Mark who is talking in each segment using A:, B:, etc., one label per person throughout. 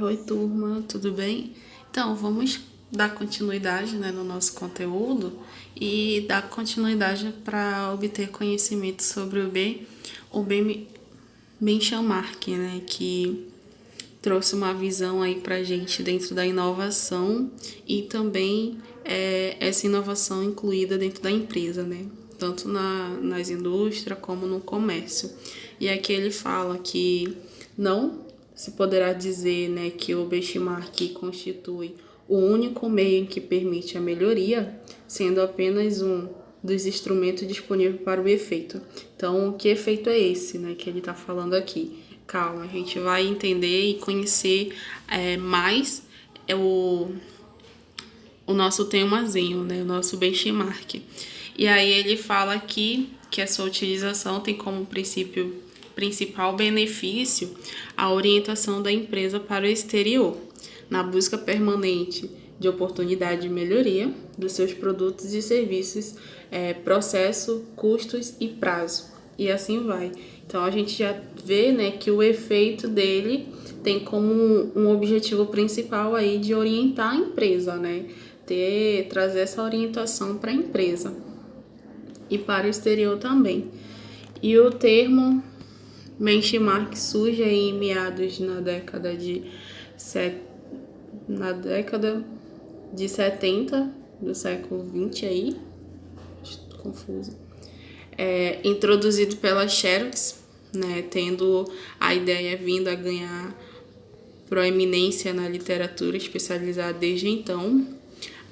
A: Oi, turma, tudo bem? Então, vamos dar continuidade, né, no nosso conteúdo e dar continuidade para obter conhecimento sobre o benchmark, né, que trouxe uma visão aí para a gente dentro da inovação e também essa inovação incluída dentro da empresa, né? Tanto nas indústrias como no comércio. E aqui ele fala que não se poderá dizer, né, que o benchmark constitui o único meio que permite a melhoria, sendo apenas um dos instrumentos disponíveis para o efeito. Então, que efeito é esse, né, que ele está falando aqui? Calma, a gente vai entender e conhecer mais o nosso temazinho, né, o nosso benchmark. E aí ele fala aqui que a sua utilização tem como principal benefício a orientação da empresa para o exterior, na busca permanente de oportunidade de melhoria dos seus produtos e serviços, processo, custos e prazo. E assim vai. Então a gente já vê, né, que o efeito dele tem como um objetivo principal aí de orientar a empresa, né? Trazer essa orientação para a empresa e para o exterior também. E o termo benchmark surge aí em meados na década de 70 do século 20 aí, estou confuso. Introduzido pela Xerox, né, tendo a ideia vindo a ganhar proeminência na literatura especializada desde então.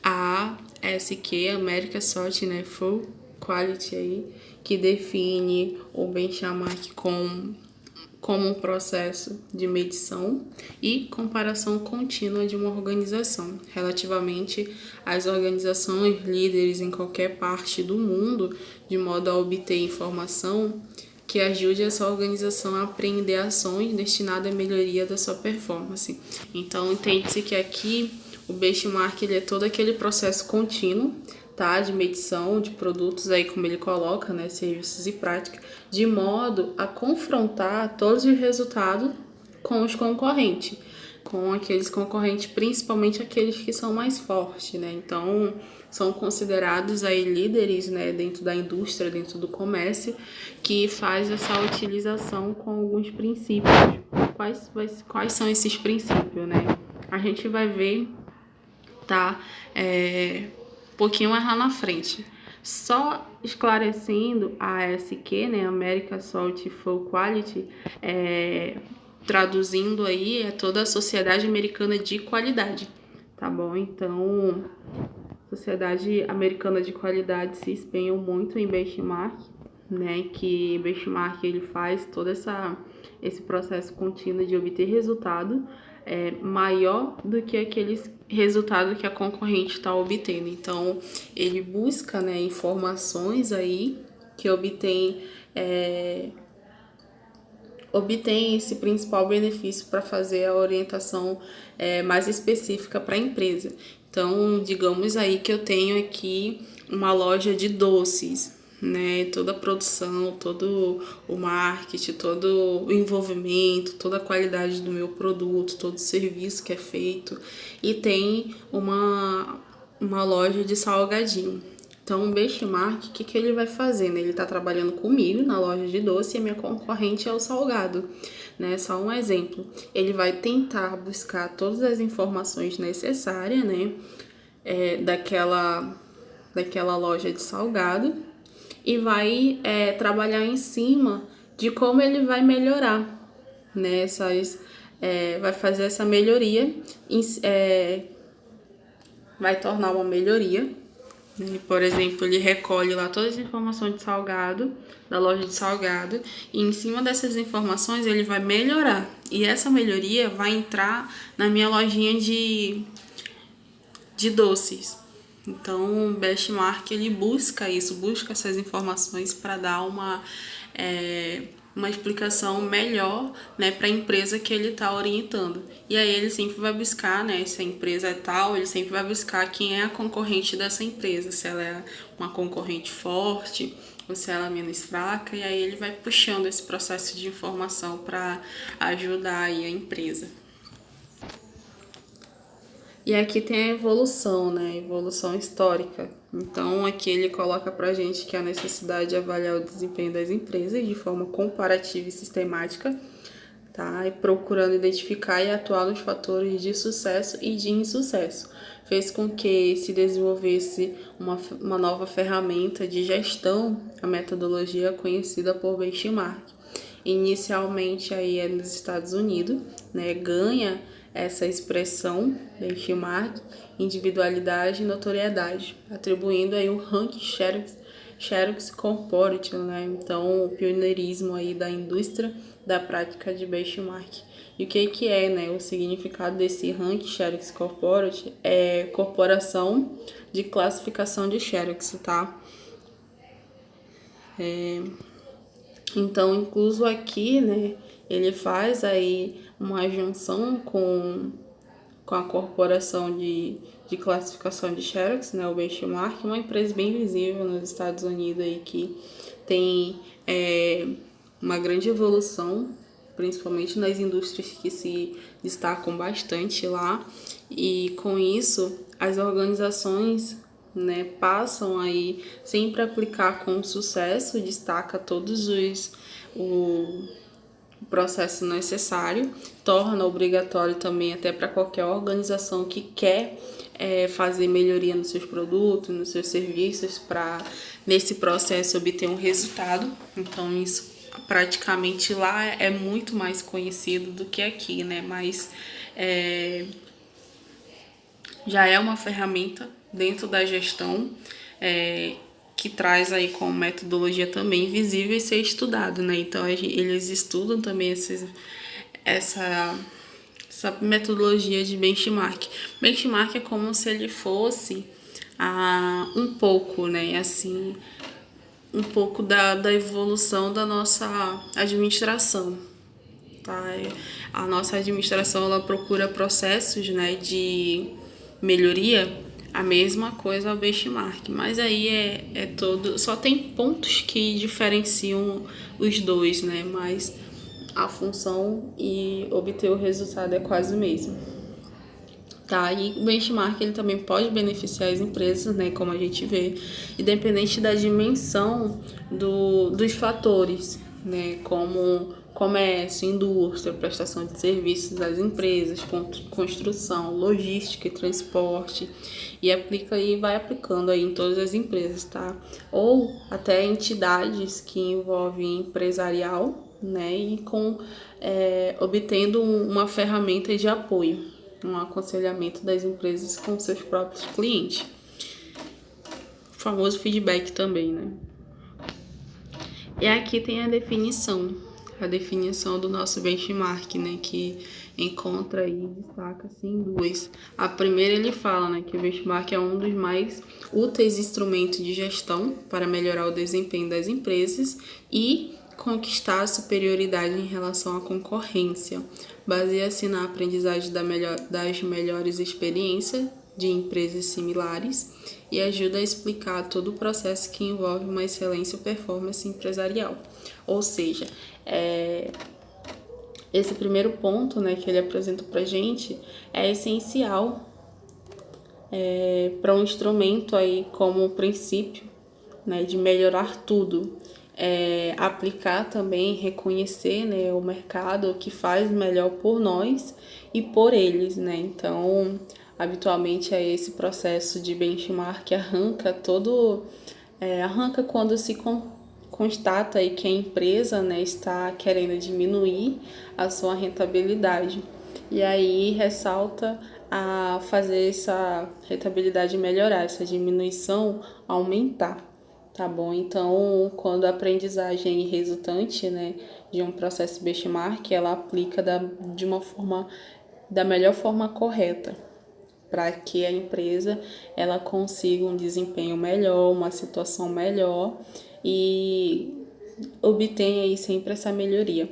A: A ASQ, American Sort, né, Full Quality aí, que define o benchmark como um processo de medição e comparação contínua de uma organização relativamente às organizações líderes em qualquer parte do mundo, de modo a obter informação que ajude essa organização a apreender ações destinadas à melhoria da sua performance. Então, entende-se que aqui o benchmark ele é todo aquele processo contínuo, tá, de medição de produtos, aí como ele coloca, né, serviços e práticas, de modo a confrontar todos os resultados com os concorrentes, com aqueles concorrentes, principalmente aqueles que são mais fortes, né? Então, são considerados aí líderes, né, dentro da indústria, dentro do comércio, que faz essa utilização com alguns princípios. Quais são esses princípios, né? A gente vai ver, tá? Um pouquinho mais lá na frente. Só esclarecendo, a ASQ, né, American Salt Full Quality, traduzindo aí, é toda a Sociedade Americana de Qualidade, tá bom? Então, Sociedade Americana de Qualidade se empenham muito em benchmark, né, que benchmark ele faz todo esse processo contínuo de obter resultado maior do que aqueles resultados que a concorrente está obtendo. Então, ele busca, né, informações aí que obtém esse principal benefício para fazer a orientação mais específica para a empresa. Então, digamos aí que eu tenho aqui uma loja de doces, né? Toda a produção, todo o marketing, todo o envolvimento, toda a qualidade do meu produto, todo o serviço que é feito. E tem uma loja de salgadinho. Então, o benchmark, o que ele vai fazer? Né? Ele está trabalhando comigo na loja de doce e a minha concorrente é o salgado. Né? Só um exemplo. Ele vai tentar buscar todas as informações necessárias, né? Daquela loja de salgado e vai trabalhar em cima de como ele vai melhorar, né? Vai fazer essa melhoria, vai tornar uma melhoria. Por exemplo, ele recolhe lá todas as informações de salgado, da loja de salgado, e em cima dessas informações ele vai melhorar. E essa melhoria vai entrar na minha lojinha de doces. Então, o benchmark ele busca isso, busca essas informações para dar uma explicação melhor, né, para a empresa que ele está orientando. E aí ele sempre vai buscar, né, se a empresa é tal, ele sempre vai buscar quem é a concorrente dessa empresa, se ela é uma concorrente forte ou se ela é menos fraca, e aí ele vai puxando esse processo de informação para ajudar aí a empresa. E aqui tem a evolução, né? Evolução histórica. Então, aqui ele coloca pra gente que a necessidade de avaliar o desempenho das empresas de forma comparativa e sistemática, tá? E procurando identificar e atuar nos fatores de sucesso e de insucesso. Fez com que se desenvolvesse uma nova ferramenta de gestão, a metodologia conhecida por benchmark. Inicialmente aí é nos Estados Unidos, né? Ganha essa expressão benchmark, individualidade e notoriedade, atribuindo aí o ranking Xerox Corporate, né? Então, o pioneirismo aí da indústria da prática de benchmark. E o que é, né? O significado desse ranking Xerox Corporate é corporação de classificação de Xerox, tá? Então, incluso aqui, né, ele faz aí uma junção com a corporação de classificação de Xerox, né, o Benchmark, uma empresa bem visível nos Estados Unidos aí que tem uma grande evolução, principalmente nas indústrias que se destacam bastante lá, e com isso as organizações, né, passam aí sempre a aplicar com sucesso, destaca todos o processo necessário, torna obrigatório também até para qualquer organização que quer fazer melhoria nos seus produtos, nos seus serviços, para nesse processo obter um resultado. Então isso praticamente lá é muito mais conhecido do que aqui, né? Mas já é uma ferramenta dentro da gestão que traz aí como metodologia também visível e ser estudado, né? Então eles estudam também essa metodologia de benchmark. Benchmark é como se ele fosse um pouco, né? Assim, um pouco da evolução da nossa administração, tá? A nossa administração ela procura processos, né, de melhoria, a mesma coisa ao benchmark, mas aí é todo, só tem pontos que diferenciam os dois, né, mas a função e obter o resultado é quase o mesmo. Tá, e o benchmark ele também pode beneficiar as empresas, né, como a gente vê, independente da dimensão dos fatores, né, como comércio, indústria, prestação de serviços das empresas, construção, logística e transporte, e aplica e vai aplicando aí em todas as empresas, tá? Ou até entidades que envolvem empresarial, né, e obtendo uma ferramenta de apoio, um aconselhamento das empresas com seus próprios clientes. O famoso feedback também, né? E aqui tem a definição do nosso benchmark, né? Que encontra aí, destaca assim duas. A primeira ele fala, né, que o benchmark é um dos mais úteis instrumentos de gestão para melhorar o desempenho das empresas e conquistar a superioridade em relação à concorrência. Baseia-se na aprendizagem das melhores experiências de empresas similares e ajuda a explicar todo o processo que envolve uma excelência ou performance empresarial. Ou seja, esse primeiro ponto, né, que ele apresenta para a gente é essencial para um instrumento aí como princípio, né, de melhorar tudo. Aplicar também, reconhecer, né, o mercado que faz melhor por nós e por eles, né? Então, habitualmente é esse processo de benchmark arranca quando se constata aí que a empresa, né, está querendo diminuir a sua rentabilidade. E aí ressalta a fazer essa rentabilidade melhorar, essa diminuição aumentar. Tá bom? Então, quando a aprendizagem resultante, né, de um processo benchmark, ela aplica da melhor forma correta, para que a empresa ela consiga um desempenho melhor, uma situação melhor e obtenha aí sempre essa melhoria.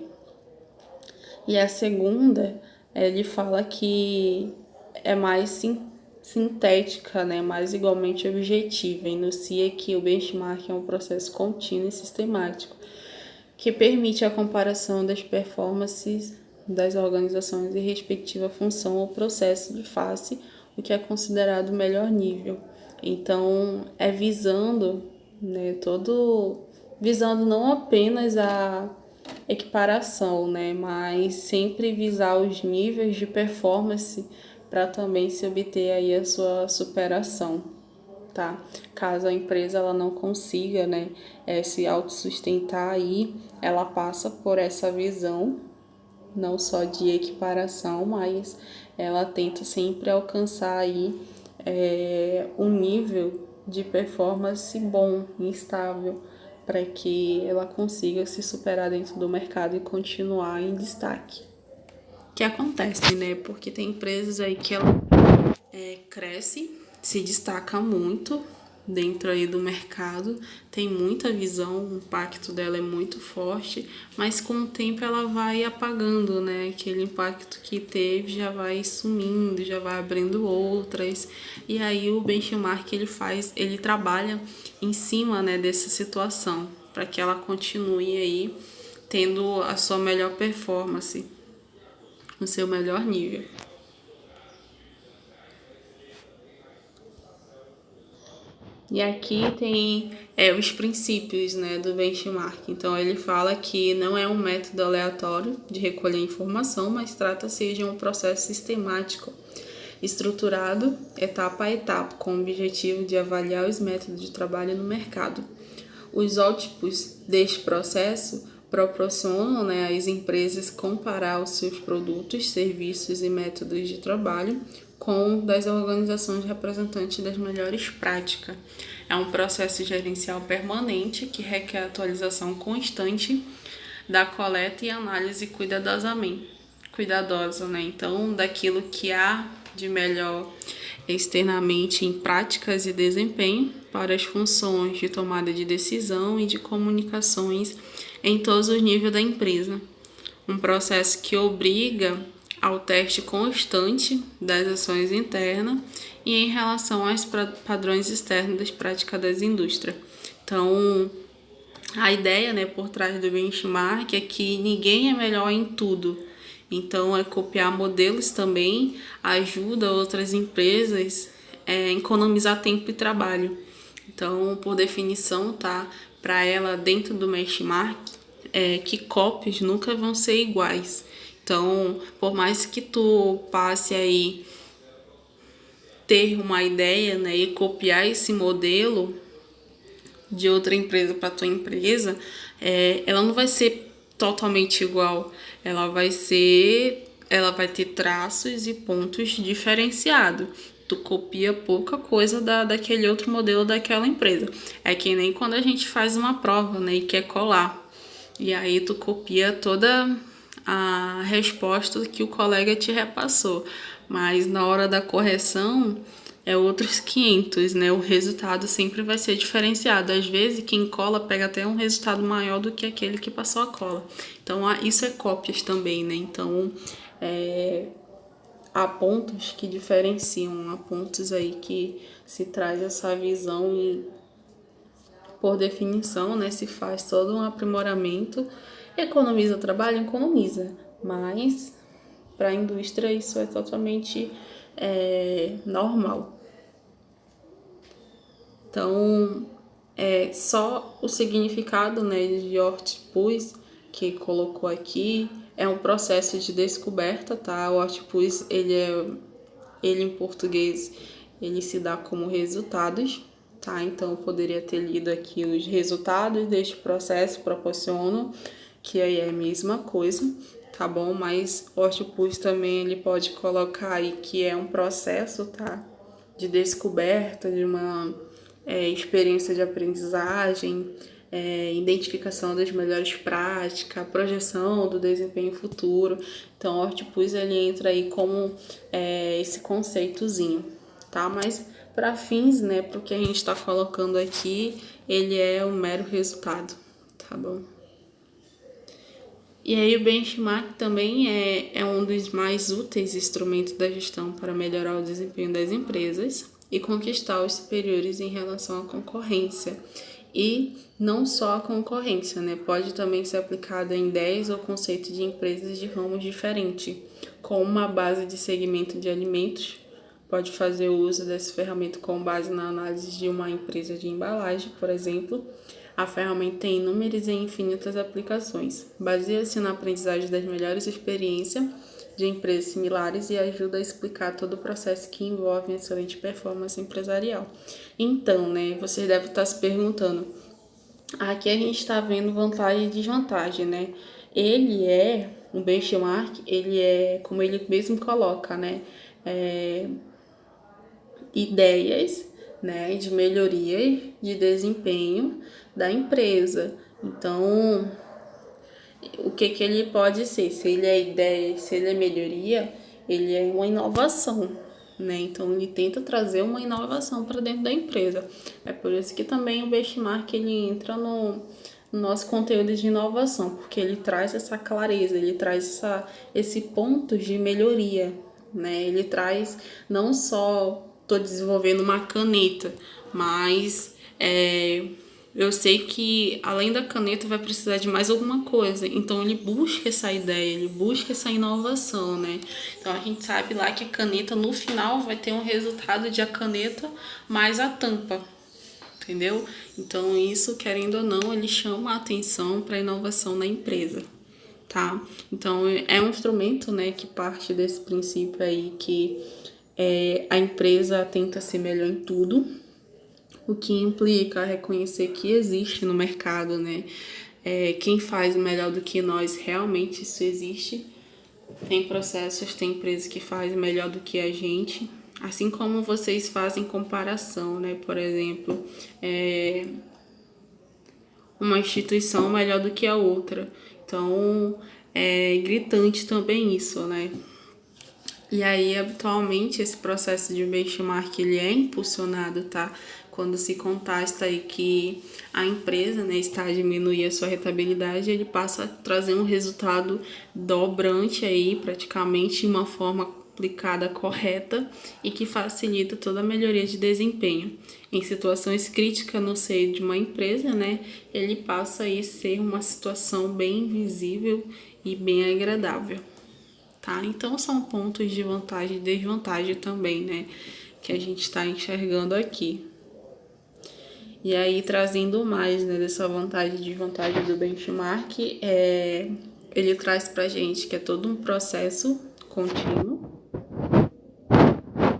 A: E a segunda, ele fala que é mais sintética, né, mais igualmente objetiva, enuncia que o benchmark é um processo contínuo e sistemático que permite a comparação das performances das organizações e respectiva função ou processo de face o que é considerado o melhor nível. Então, é visando, né, visando não apenas a equiparação, né, mas sempre visar os níveis de performance para também se obter aí a sua superação, tá? Caso a empresa ela não consiga, né, se autossustentar aí, ela passa por essa visão, não só de equiparação, mas ela tenta sempre alcançar aí um nível de performance bom e estável para que ela consiga se superar dentro do mercado e continuar em destaque. O que acontece, né? Porque tem empresas aí que ela cresce, se destaca muito dentro aí do mercado, tem muita visão, o impacto dela é muito forte, mas com o tempo ela vai apagando, né? Aquele impacto que teve já vai sumindo, já vai abrindo outras, e aí o benchmark ele trabalha em cima, né, dessa situação, para que ela continue aí tendo a sua melhor performance, o seu melhor nível. E aqui tem os princípios, né, do benchmark. Então, ele fala que não é um método aleatório de recolher informação, mas trata-se de um processo sistemático, estruturado, etapa a etapa, com o objetivo de avaliar os métodos de trabalho no mercado. Os outputs deste processo proporcionam, né, às empresas comparar os seus produtos, serviços e métodos de trabalho com das organizações representantes das melhores práticas. É um processo gerencial permanente que requer atualização constante da coleta e análise cuidadosa, né? Então, daquilo que há de melhor externamente em práticas e desempenho para as funções de tomada de decisão e de comunicações em todos os níveis da empresa. Um processo que obriga ao teste constante das ações internas e em relação aos padrões externos das práticas das indústrias. Então, a ideia, né, por trás do benchmark é que ninguém é melhor em tudo. Então, copiar modelos também ajuda outras empresas a economizar tempo e trabalho. Então, por definição, tá? Para ela, dentro do benchmark, que cópias nunca vão ser iguais. Então, por mais que tu passe aí ter uma ideia, né, e copiar esse modelo de outra empresa para tua empresa, ela não vai ser totalmente igual. Ela vai ter traços e pontos diferenciados. Tu copia pouca coisa daquele outro modelo daquela empresa. É que nem quando a gente faz uma prova, né, e quer colar. E aí tu copia toda a resposta que o colega te repassou. Mas na hora da correção é outros 500, né? O resultado sempre vai ser diferenciado. Às vezes quem cola pega até um resultado maior do que aquele que passou a cola. Então isso é cópias também, né? Então há pontos que diferenciam, há pontos aí que se traz essa visão e por definição, né, se faz todo um aprimoramento. Economiza trabalho? Economiza, mas para a indústria isso é totalmente normal. Então, só o significado, né, de Hortipus que colocou aqui é um processo de descoberta, tá? O Hortipus, ele em português, ele se dá como resultados, tá? Então, eu poderia ter lido aqui os resultados deste processo proporcionam, que aí é a mesma coisa, tá bom? Mas o Hortipus também, ele pode colocar aí que é um processo, tá? De descoberta, de uma experiência de aprendizagem, identificação das melhores práticas, projeção do desempenho futuro. Então, o Hortipus ele entra aí como esse conceitozinho, tá? Mas para fins, né, para o que a gente está colocando aqui, ele é um mero resultado, tá bom? E aí o benchmark também é um dos mais úteis instrumentos da gestão para melhorar o desempenho das empresas e conquistar os superiores em relação à concorrência. E não só a concorrência, né? Pode também ser aplicado em ideias ou conceitos de empresas de ramos diferentes, com uma base de segmento de alimentos, pode fazer o uso dessa ferramenta com base na análise de uma empresa de embalagem, por exemplo. A ferramenta tem inúmeras e infinitas aplicações. Baseia-se na aprendizagem das melhores experiências de empresas similares e ajuda a explicar todo o processo que envolve excelente performance empresarial. Então, né, vocês devem estar se perguntando, aqui a gente está vendo vantagem e desvantagem, né? O benchmark, ele é, como ele mesmo coloca, né? Ideias, né, de melhoria de desempenho da empresa. Então, o que ele pode ser? Se ele é ideia, se ele é melhoria, ele é uma inovação, né? Então, ele tenta trazer uma inovação para dentro da empresa. É por isso que também o benchmark ele entra no nosso conteúdo de inovação, porque ele traz essa clareza, ele traz esse ponto de melhoria, né? Ele traz não só estou desenvolvendo uma caneta, mas eu sei que além da caneta vai precisar de mais alguma coisa. Então ele busca essa ideia, ele busca essa inovação, né? Então a gente sabe lá que a caneta no final vai ter um resultado de a caneta mais a tampa, entendeu? Então isso, querendo ou não, ele chama a atenção para a inovação na empresa, tá? Então é um instrumento, né, que parte desse princípio aí que a empresa tenta ser melhor em tudo, o que implica reconhecer que existe no mercado, né? Quem faz melhor do que nós, realmente isso existe. Tem processos, tem empresas que fazem melhor do que a gente, assim como vocês fazem comparação, né? Por exemplo, uma instituição melhor do que a outra. Então, é gritante também isso, né? E aí, habitualmente, esse processo de benchmark ele é impulsionado, tá? Quando se contesta aí que a empresa, né, está a diminuir a sua rentabilidade, ele passa a trazer um resultado dobrante aí, praticamente de uma forma aplicada correta e que facilita toda a melhoria de desempenho. Em situações críticas no seio de uma empresa, né, ele passa a ser uma situação bem visível e bem agradável. Tá? Então são pontos de vantagem e desvantagem também, né? Que a gente está enxergando aqui. E aí, trazendo mais, né, dessa vantagem e desvantagem do benchmark, ele traz pra gente que é todo um processo contínuo,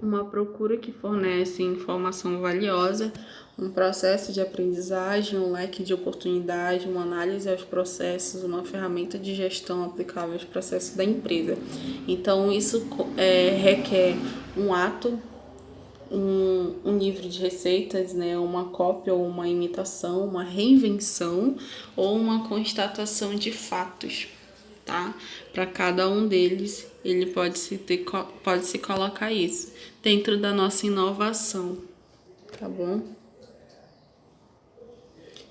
A: uma procura que fornece informação valiosa, um processo de aprendizagem, um leque de oportunidade, uma análise aos processos, uma ferramenta de gestão aplicável aos processos da empresa. Então, isso requer um ato, um livro de receitas, né, uma cópia ou uma imitação, uma reinvenção ou uma constatação de fatos, tá? Para cada um deles, ele pode se colocar isso dentro da nossa inovação, tá bom?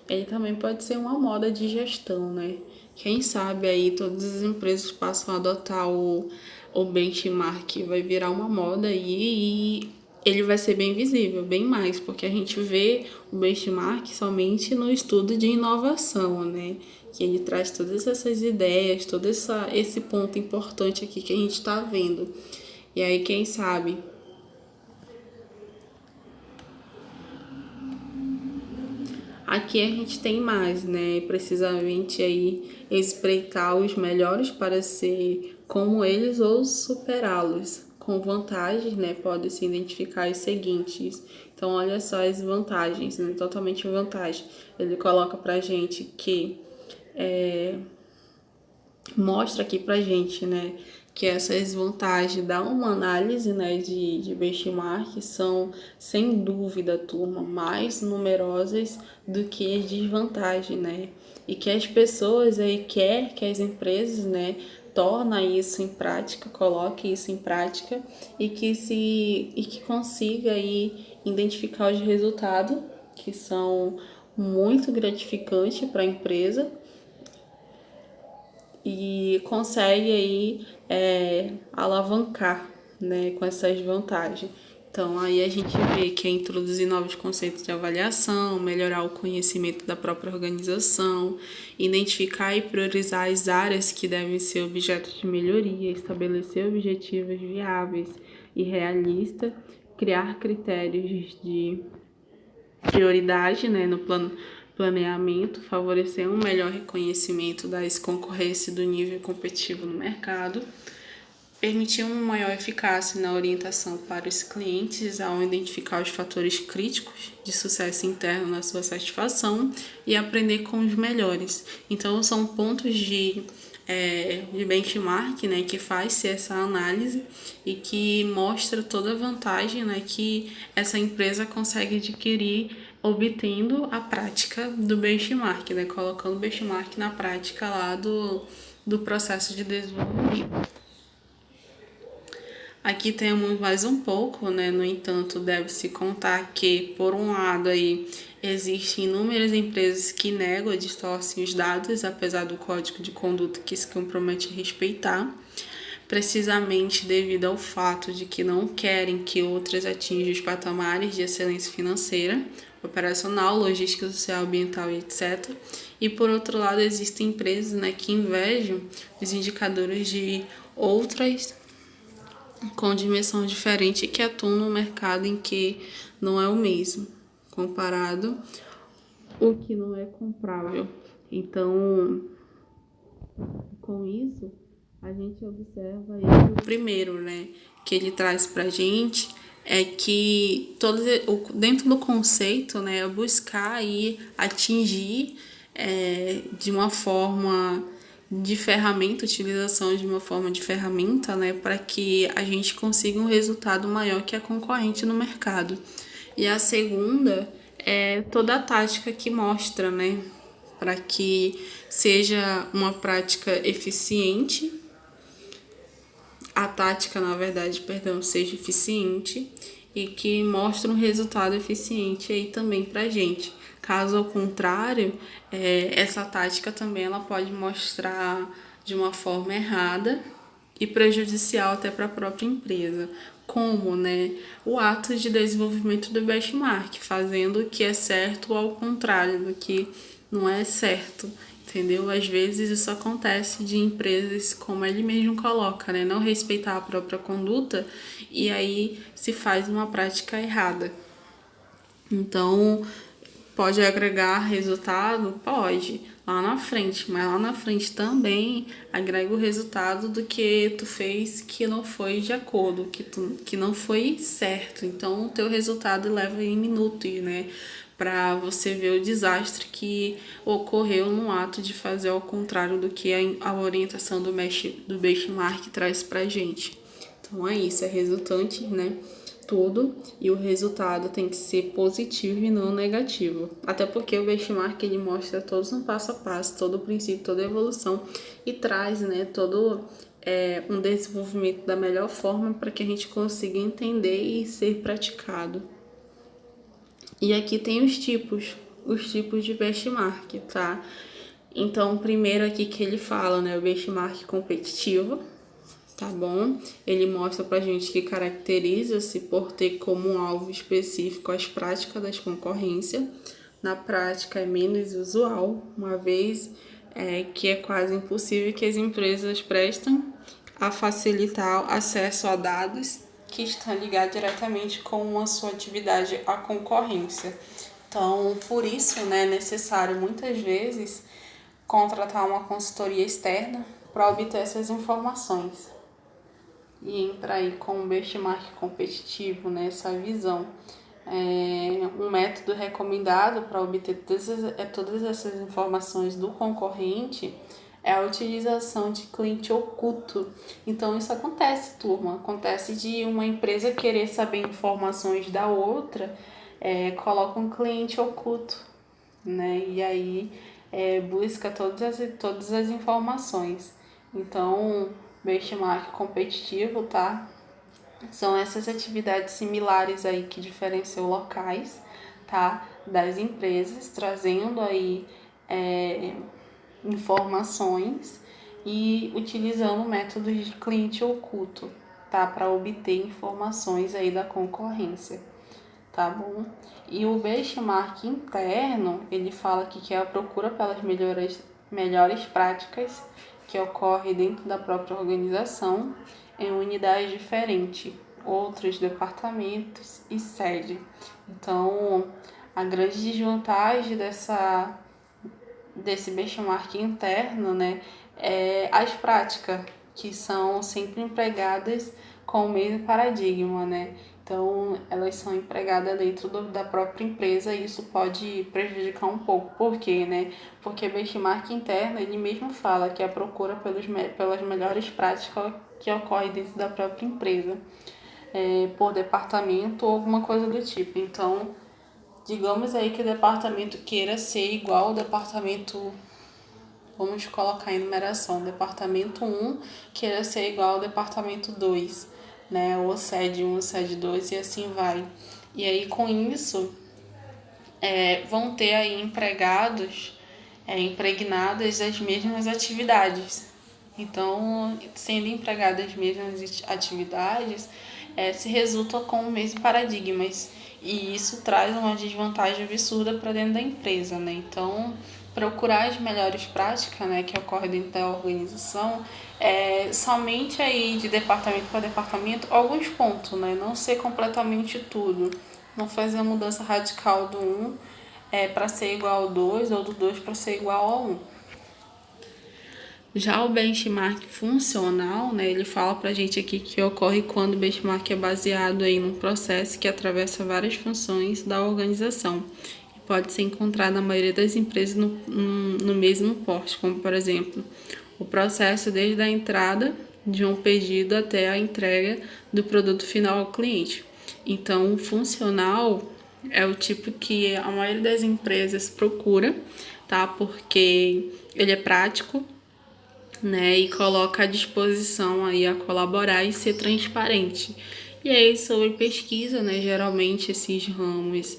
A: Ele também pode ser uma moda de gestão, né? Quem sabe aí todas as empresas passam a adotar o benchmark, vai virar uma moda aí e ele vai ser bem visível, bem mais, porque a gente vê o benchmark somente no estudo de inovação, né? Que ele traz todas essas ideias, todo esse ponto importante aqui que a gente está vendo. E aí, quem sabe aqui a gente tem mais, né? Precisamente aí espreitar os melhores para ser como eles ou superá-los. Com vantagens, né? Pode se identificar os seguintes. Então, olha só as vantagens, né? Totalmente vantagem. Ele coloca pra gente que mostra aqui pra gente, né, que essas vantagens da uma análise, né, de benchmark são, sem dúvida, turma, mais numerosas do que as desvantagens, né, e que as pessoas aí quer que as empresas, né, torna isso em prática, coloque isso em prática e que consiga aí identificar os resultados que são muito gratificantes para a empresa e consegue aí alavancar, né, com essas vantagens. Então, aí a gente vê que é introduzir novos conceitos de avaliação, melhorar o conhecimento da própria organização, identificar e priorizar as áreas que devem ser objeto de melhoria, estabelecer objetivos viáveis e realistas, criar critérios de prioridade, né, no planeamento, favorecer um melhor reconhecimento das concorrências do nível competitivo no mercado, permitir uma maior eficácia na orientação para os clientes ao identificar os fatores críticos de sucesso interno na sua satisfação e aprender com os melhores. Então, são pontos de benchmark, né, que faz-se essa análise e que mostra toda a vantagem, né, que essa empresa consegue adquirir obtendo a prática do benchmark, né, colocando o benchmark na prática lá do processo de desenvolvimento. Aqui temos mais um pouco, né? No entanto, deve-se contar que, por um lado, aí, existem inúmeras empresas que negam e distorcem os dados, apesar do código de conduta que se compromete a respeitar, precisamente devido ao fato de que não querem que outras atinjam os patamares de excelência financeira, operacional, logística, social, ambiental e etc. E, por outro lado, existem empresas, né, que invejam os indicadores de outras com dimensão diferente que atuam no mercado em que não é o mesmo, comparado o que não é comprável. Então, com isso, a gente observa aí o primeiro, né, que ele traz pra gente é que dentro do conceito, né, é buscar aí atingir de uma forma de ferramenta, utilização de uma forma de ferramenta, né, para que a gente consiga um resultado maior que a concorrente no mercado. E a segunda é toda a tática que mostra, né, para que seja uma prática eficiente, a tática, na verdade, seja eficiente e que mostre um resultado eficiente aí também pra gente. Caso ao contrário, essa tática também ela pode mostrar de uma forma errada e prejudicial até para a própria empresa, como, né, o ato de desenvolvimento do benchmark, fazendo o que é certo ao contrário do que não é certo, entendeu? Às vezes isso acontece de empresas, como ele mesmo coloca, né, não respeitar a própria conduta e aí se faz uma prática errada. Então, pode agregar resultado? Pode, lá na frente, mas lá na frente também agrega o resultado do que tu fez que não foi de acordo, que não foi certo. Então, o teu resultado leva em minutos, né? Para você ver o desastre que ocorreu no ato de fazer ao contrário do que a orientação do benchmark traz pra gente. Então, é isso, é resultante, né? Tudo e o resultado tem que ser positivo e não negativo. Até porque o benchmark ele mostra todos um passo a passo, todo o princípio, toda a evolução e traz, né, todo um desenvolvimento da melhor forma para que a gente consiga entender e ser praticado. E aqui tem os tipos de benchmark, tá? Então, o primeiro aqui que ele fala, né, o benchmark competitivo, tá bom? Ele mostra pra gente que caracteriza-se por ter como um alvo específico as práticas das concorrências. Na prática é menos usual, uma vez que é quase impossível que as empresas prestem a facilitar acesso a dados que estão ligados diretamente com a sua atividade à concorrência. Então, por isso, né, é necessário muitas vezes contratar uma consultoria externa para obter essas informações. E entra aí com um benchmark competitivo nessa visão. Um método recomendado para obter todas essas informações do concorrente é a utilização de cliente oculto. Então isso acontece, turma. Acontece de uma empresa querer saber informações da outra, coloca um cliente oculto, né? E aí busca todas as informações. Então, benchmark competitivo, tá? São essas atividades similares aí que diferenciam locais, tá? Das empresas, trazendo aí informações e utilizando métodos de cliente oculto, tá? Para obter informações aí da concorrência, tá bom? E o benchmark interno, ele fala aqui que é a procura pelas melhores práticas que ocorre dentro da própria organização em unidades diferentes, outros departamentos e sede. Então, a grande desvantagem desse benchmark interno, né, é as práticas, que são sempre empregadas com o mesmo paradigma, né? Então, elas são empregadas dentro da própria empresa e isso pode prejudicar um pouco. Por quê, né? Porque benchmark interno, ele mesmo fala que é a procura pelas melhores práticas que ocorre dentro da própria empresa, por departamento ou alguma coisa do tipo. Então, digamos aí que o departamento queira ser igual ao departamento, vamos colocar em numeração, departamento 1 queira ser igual ao departamento 2, né? Ou sede 1, sede 2 e assim vai. E aí com isso, vão ter aí impregnadas as mesmas atividades. Então, sendo empregadas as mesmas atividades, se resulta com o mesmo paradigmas. E isso traz uma desvantagem absurda para dentro da empresa, né? Então, procurar as melhores práticas, né, que ocorrem dentro da organização, somente aí de departamento para departamento, alguns pontos, né? Não ser completamente tudo. Não fazer a mudança radical do 1 para ser igual ao 2 ou do 2 para ser igual ao 1. Já o benchmark funcional, né, ele fala pra gente aqui que ocorre quando o benchmark é baseado aí num processo que atravessa várias funções da organização e pode ser encontrado na maioria das empresas no mesmo porte, como por exemplo, o processo desde a entrada de um pedido até a entrega do produto final ao cliente. Então, o funcional é o tipo que a maioria das empresas procura, tá? Porque ele é prático, né, e coloca à disposição aí a colaborar e ser transparente. E aí, sobre pesquisa, né, geralmente esses ramos,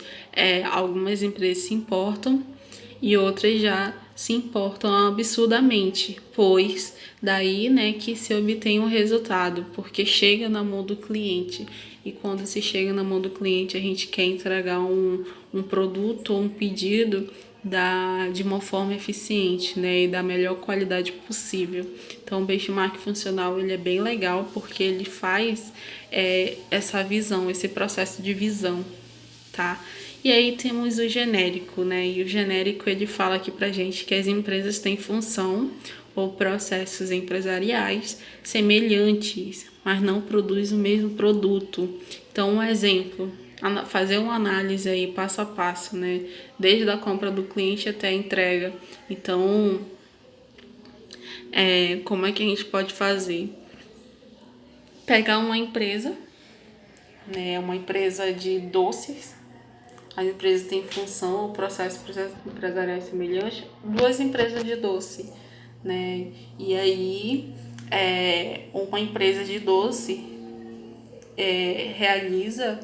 A: algumas empresas se importam e outras já se importam absurdamente, pois daí, né, que se obtém um resultado, porque chega na mão do cliente. E quando se chega na mão do cliente, a gente quer entregar um produto ou um pedido de uma forma eficiente, né, e da melhor qualidade possível. Então, o benchmark funcional ele é bem legal porque ele faz essa visão, esse processo de visão, tá? E aí temos o genérico, né? E o genérico ele fala aqui pra gente que as empresas têm função ou processos empresariais semelhantes, mas não produzem o mesmo produto. Então, um exemplo, fazer uma análise aí passo a passo, né? Desde a compra do cliente até a entrega. Então, como é que a gente pode fazer? Pegar uma empresa, né? Uma empresa de doces. A empresa tem função ou processo empresarial semelhante. Duas empresas de doce, né? E aí, uma empresa de doce realiza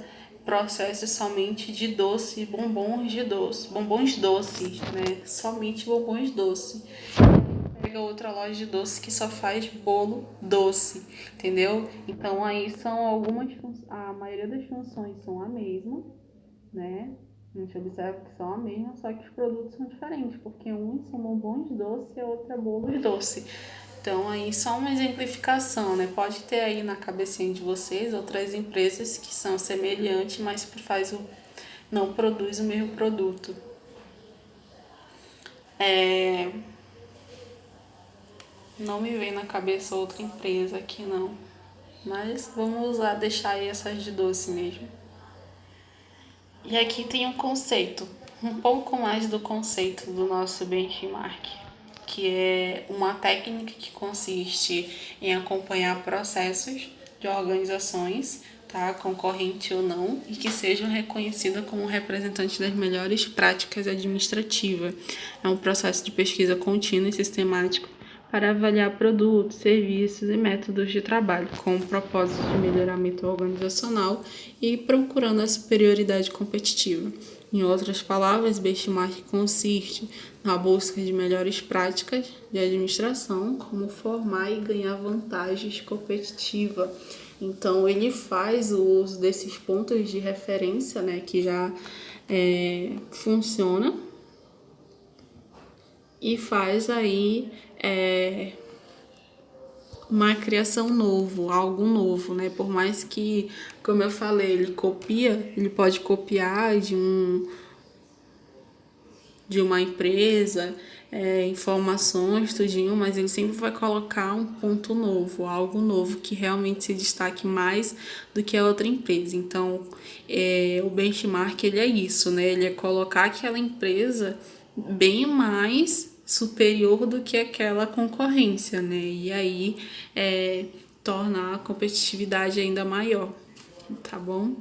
A: processos somente de doce, bombons doces, né? Somente bombons doce. Pega outra loja de doce que só faz bolo doce, entendeu? Então aí são a maioria das funções são a mesma, né? A gente observa que são a mesma, só que os produtos são diferentes, porque uns são bombons doce e a outra é bolo doce. Então, aí só uma exemplificação, né? Pode ter aí na cabecinha de vocês outras empresas que são semelhantes, mas não produz o mesmo produto. Não me vem na cabeça outra empresa aqui, não. Mas vamos deixar aí essas de doce mesmo. E aqui tem um conceito, um pouco mais do conceito do nosso benchmark, que é uma técnica que consiste em acompanhar processos de organizações, tá, concorrente ou não, e que sejam reconhecidas como representantes das melhores práticas administrativas. É um processo de pesquisa contínua e sistemático para avaliar produtos, serviços e métodos de trabalho, com o propósito de melhoramento organizacional e procurando a superioridade competitiva. Em outras palavras, benchmark consiste na busca de melhores práticas de administração, como formar e ganhar vantagens competitivas. Então, ele faz o uso desses pontos de referência, né, que já funciona, e faz aí uma criação novo, algo novo, né? Por mais que, como eu falei, ele pode copiar de uma empresa, informações, tudinho, mas ele sempre vai colocar um ponto novo, algo novo que realmente se destaque mais do que a outra empresa. Então, o benchmark, ele é isso, né? Ele é colocar aquela empresa bem mais superior do que aquela concorrência, né? E aí, tornar a competitividade ainda maior, tá bom?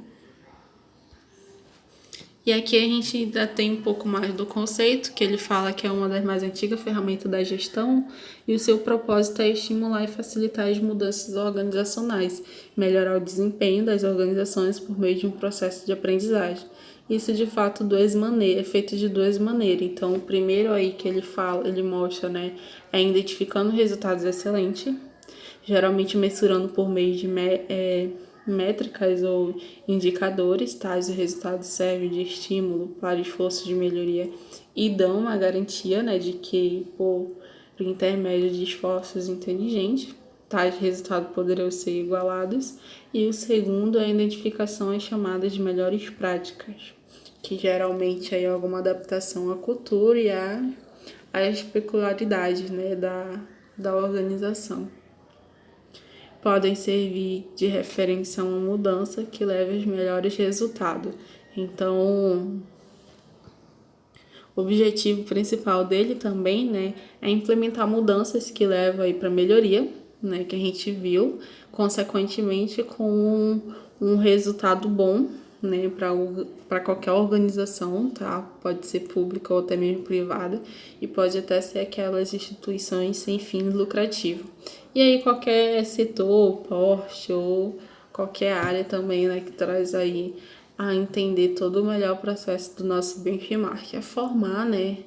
A: E aqui a gente ainda tem um pouco mais do conceito, que ele fala que é uma das mais antigas ferramentas da gestão e o seu propósito é estimular e facilitar as mudanças organizacionais, melhorar o desempenho das organizações por meio de um processo de aprendizagem. Isso de fato é feito de duas maneiras. Então, o primeiro aí que ele fala, ele mostra, né, é identificando resultados excelentes, geralmente mensurando por meio de métricas ou indicadores, tais o resultado serve de estímulo para esforço de melhoria e dão uma garantia, né, de que por intermédio de esforços inteligentes, tais resultados poderão ser igualados. E o segundo é a identificação às chamadas de melhores práticas, que geralmente é alguma adaptação à cultura e às peculiaridades, né, da organização. Podem servir de referência a uma mudança que leve aos melhores resultados. Então, o objetivo principal dele também, né, é implementar mudanças que levam aí para melhoria, né, que a gente viu, consequentemente com um resultado bom, né, para qualquer organização, tá? Pode ser pública ou até mesmo privada, e pode até ser aquelas instituições sem fins lucrativos. E aí qualquer setor, porte ou qualquer área também, né, que traz aí a entender todo o melhor processo do nosso benchmark, a formar, né,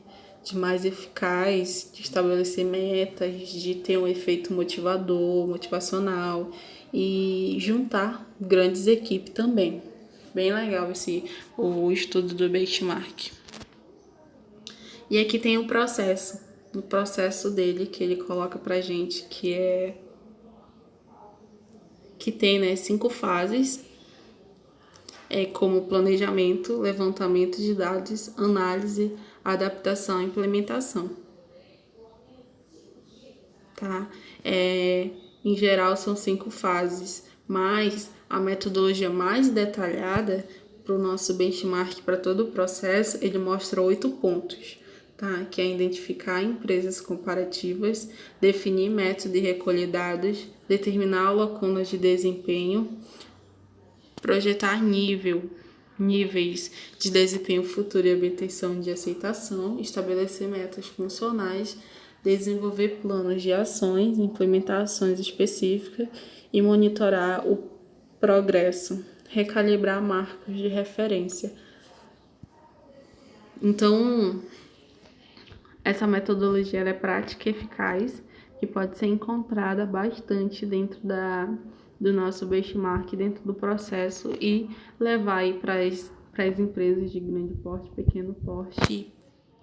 A: de mais eficaz, de estabelecer metas, de ter um efeito motivacional e juntar grandes equipes também. Bem legal o estudo do benchmark. E aqui tem o processo dele que ele coloca pra gente, que tem, né, 5 fases, como planejamento, levantamento de dados, análise, adaptação e implementação. Tá? Em geral são 5 fases, mas a metodologia mais detalhada para o nosso benchmark, para todo o processo, ele mostra 8 pontos, tá? Que é identificar empresas comparativas, definir método de recolher dados, determinar lacunas de desempenho, projetar níveis de desempenho futuro e obtenção de aceitação, estabelecer metas funcionais, desenvolver planos de ações, implementar ações específicas e monitorar o progresso, recalibrar marcos de referência. Então, essa metodologia é prática e eficaz, que pode ser encontrada bastante dentro do nosso benchmark, dentro do processo, e levar aí para as empresas de grande porte, pequeno porte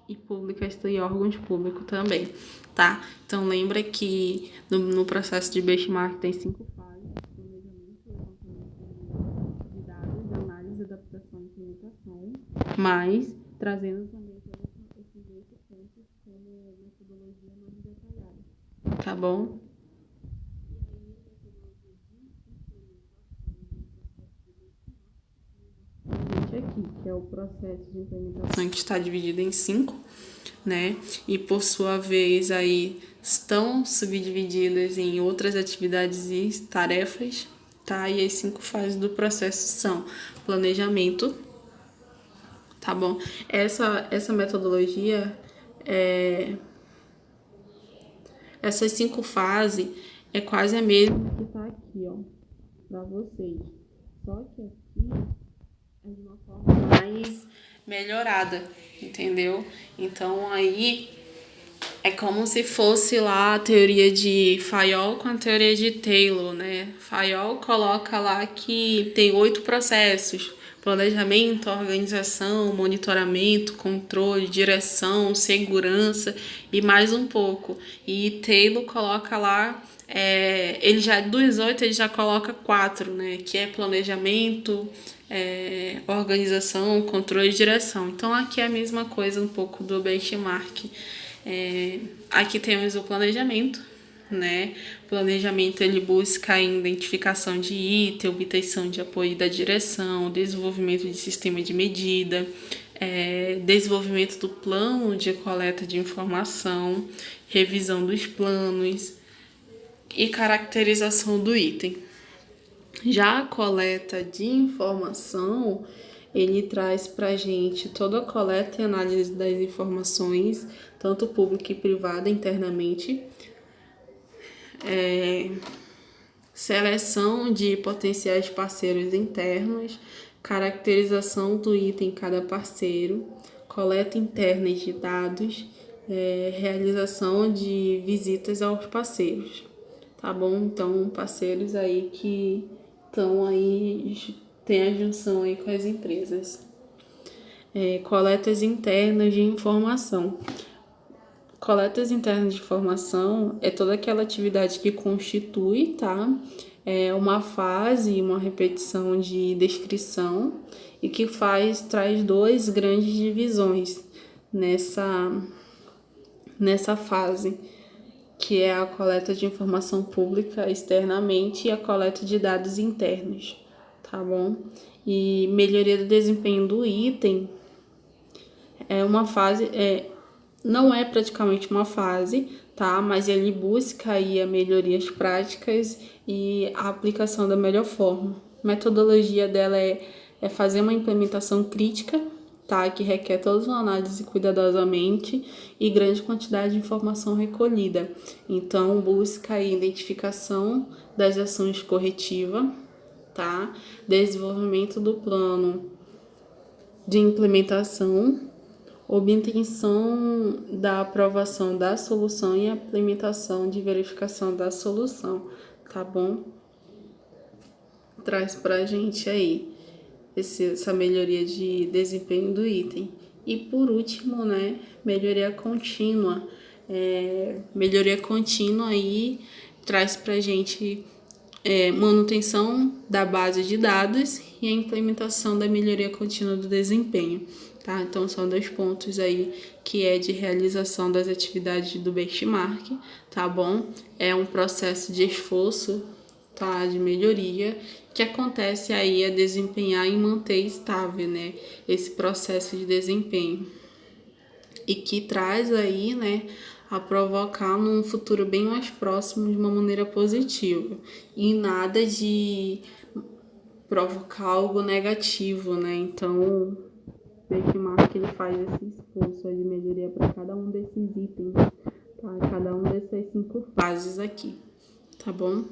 A: e públicas e órgãos públicos também, tá? Então, lembra que no processo de benchmark tem 5 fases: planejamento, levantamento de dados, análise, adaptação e implementação, mas trazendo também esses 8 pontos como metodologia mais detalhada, tá bom? Aqui, que é o processo de implementação, que está dividido em 5, né? E por sua vez aí estão subdivididas em outras atividades e tarefas, tá? E as 5 fases do processo são planejamento, tá bom? Essa metodologia, essas 5 fases é quase a mesma que tá aqui, ó, para vocês. Só que aqui é de uma forma mais melhorada, entendeu? Então aí É como se fosse lá a teoria de Fayol com a teoria de Taylor, né? Fayol coloca lá que tem 8 processos: planejamento, organização, monitoramento, controle, direção, segurança e mais um pouco. E Taylor coloca lá, ele já dos 8 ele já coloca 4, né? Que é planejamento, organização, controle e direção. Então aqui é a mesma coisa um pouco do benchmark. Aqui temos o planejamento, né? O planejamento ele busca a identificação de item, obtenção de apoio da direção, desenvolvimento de sistema de medida, desenvolvimento do plano de coleta de informação, revisão dos planos e caracterização do item. Já a coleta de informação, ele traz para a gente toda a coleta e análise das informações, tanto pública e privada internamente, seleção de potenciais parceiros internos, caracterização do item em cada parceiro, coleta interna de dados, realização de visitas aos parceiros, tá bom? Então, parceiros aí que estão aí, tem a junção aí com as empresas. Coletas internas de informação. Coletas internas de informação é toda aquela atividade que constitui, tá? Uma fase, uma repetição de descrição e que traz 2 grandes divisões nessa fase, que é a coleta de informação pública externamente e a coleta de dados internos, tá bom? E melhoria do desempenho do item é uma fase, não é praticamente uma fase, tá? Mas ele busca aí a melhorias práticas e a aplicação da melhor forma. A metodologia dela é fazer uma implementação crítica, tá? Que requer toda uma análise cuidadosamente e grande quantidade de informação recolhida. Então, busca a identificação das ações corretivas, tá? Desenvolvimento do plano de implementação, obtenção da aprovação da solução e implementação de verificação da solução, tá bom? Traz pra gente aí essa melhoria de desempenho do item. E por último, né, melhoria contínua. Melhoria contínua aí traz pra gente manutenção da base de dados e a implementação da melhoria contínua do desempenho, tá? Então são 2 pontos aí que é de realização das atividades do benchmark, tá bom? É um processo de esforço, tá? De melhoria que acontece aí a desempenhar e manter estável, né? Esse processo de desempenho e que traz aí, né, a provocar num futuro bem mais próximo de uma maneira positiva e nada de provocar algo negativo, né? Então, o benchmark ele faz esse esforço de melhoria para cada um desses itens, tá? Cada um dessas 5 fases aqui, tá bom?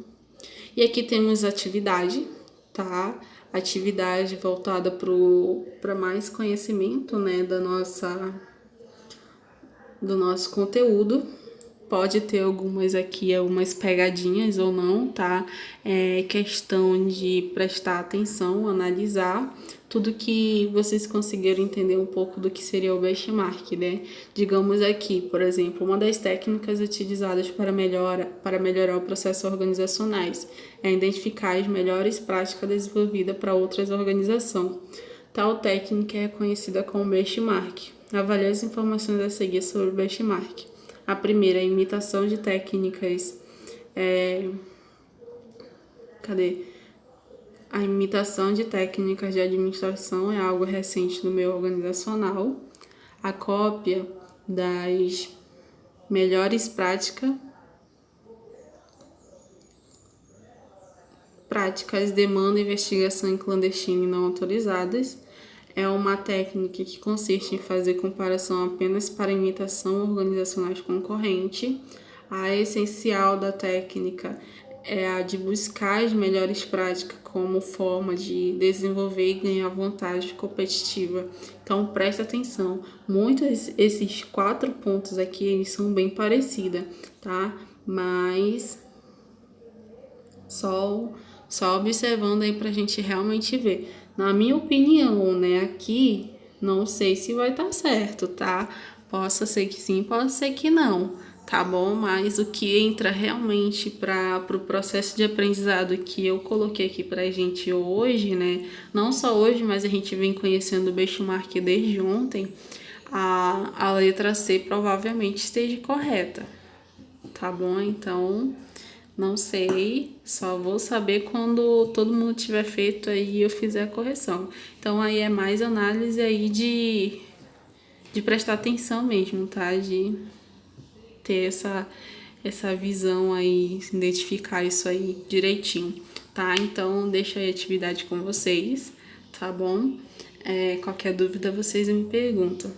A: E aqui temos atividade, tá? Atividade voltada para mais conhecimento, né, do nosso conteúdo. Pode ter algumas pegadinhas ou não, tá? É questão de prestar atenção, analisar tudo que vocês conseguiram entender um pouco do que seria o benchmark, né? Digamos aqui, por exemplo, uma das técnicas utilizadas para melhorar o processo organizacionais é identificar as melhores práticas desenvolvidas para outras organizações. Tal técnica é conhecida como benchmark. Avalie as informações a seguir sobre o benchmark. A primeira é a imitação de técnicas. A imitação de técnicas de administração é algo recente no meio organizacional. A cópia das melhores práticas demanda investigação em clandestino e não autorizadas. É uma técnica que consiste em fazer comparação apenas para imitação organizacionais concorrente. A essencial da técnica é a de buscar as melhores práticas como forma de desenvolver e ganhar vantagem competitiva. Então, presta atenção. Muitos esses 4 pontos aqui, eles são bem parecidos, tá? Mas só observando aí pra gente realmente ver. Na minha opinião, né, aqui, não sei se vai estar certo, tá? Possa ser que sim, pode ser que não, tá bom? Mas o que entra realmente para o processo de aprendizado que eu coloquei aqui pra gente hoje, né? Não só hoje, mas a gente vem conhecendo o benchmark desde ontem, a letra C provavelmente esteja correta, tá bom? Então, não sei, só vou saber quando todo mundo tiver feito aí eu fizer a correção. Então, aí é mais análise aí de prestar atenção mesmo, tá? De ter essa visão aí, identificar isso aí direitinho, tá? Então, deixa aí a atividade com vocês, tá bom? Qualquer dúvida vocês me perguntam.